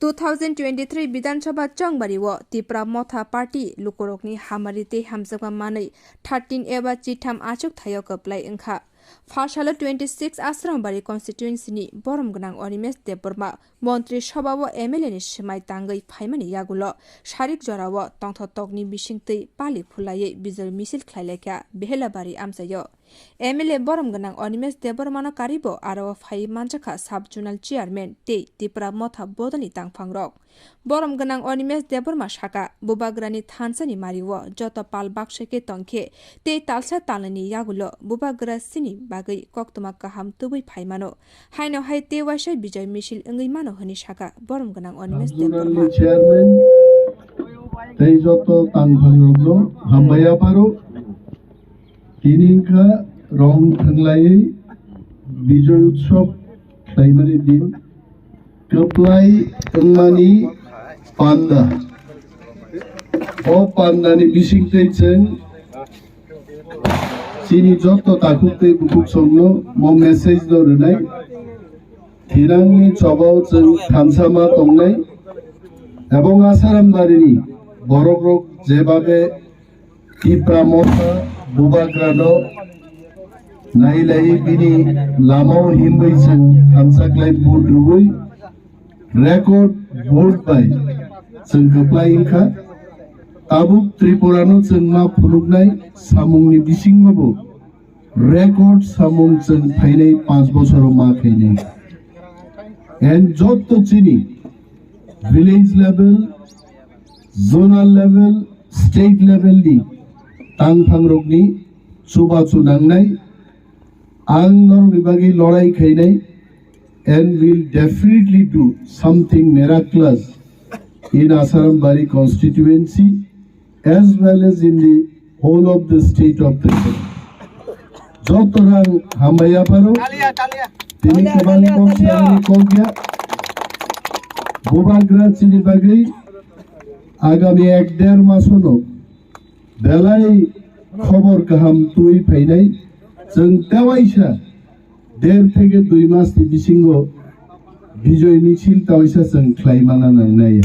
2023 Bidansabha Changbariwo Tipra Motha Party Lukorokni Hamarite Hamsaka Manai 13 Eba Chitam Achuk Thayo Kaplai Inka Fashala 26 Asrambari constituency ni Borom Gnang Animesh Debbarma Montri Shabawa MLN Shimai Tangai Paimani Yagulo Sharik Jorawa Tongthotokni Bishingti Pali Phulaye Bijoy Mishil Khlaileka Behelabari Amsayo MLA Borom Gnang Animesh Debbarma Karibo Arawa Phai Manjaka Sub-Zonal Chairman Te Tipra Motha Bodani Tangpangrok Borom Gnang Animesh Debbarma Sakha Bubagrani Thansani Mariwo Jota Pal Baksheke Tongke Te Talsa Talani Yagulo Bubagra Sini Bagai Koktuma Kaham Tubui Paimano Haino Hai Te Washa Bijoy Mishil Ngimano Hani Sakha Borom Gnang Animesh Debbarma Chairman Teisa Tangpangrok Hambaya Paro Tininka Rong Thanglai Bijoy Utsav Thaimani Din Kaplai Tangmani Panda O Panda ni Bisingte Chen Sini Joto Takukte Bukuk Somno Mo message do Runai Tirang ni Chobao Chen Thamsama Tongnai Ebong Asaram Darini Borokrok Jebabe Tipra Motha Bubagrano Nailai Bini Lamau Himbai Chen Hamsaklai Board Rui Record Board by Chen Kaplai Inka Tabuk Tripurano Chen Ma Phulugnai Samung ni Bisingo Bo Record Samung Chen Phainai 5 Bochoro Ma Khainai and Jotto Chini village level zonal level state level ni Tangpangrok ni Suba Chunangnai Ang Nor Vibagi Lorai Khainai and will definitely do something miraculous in Asarambari constituency as well as in the whole of the state of Tripura. Jotorang Hambaya Paro Tini Kabali Komsiani Kogya Bubagra Chini Bagai Agami 1-1.5 Masono Belai Khobor Kaham Tui Painai Jeng Tawaisa 1.5 থেকে 2 মাস Bisingo Bijoy Mishil Tawaisa Jeng Khlaimana Nangnai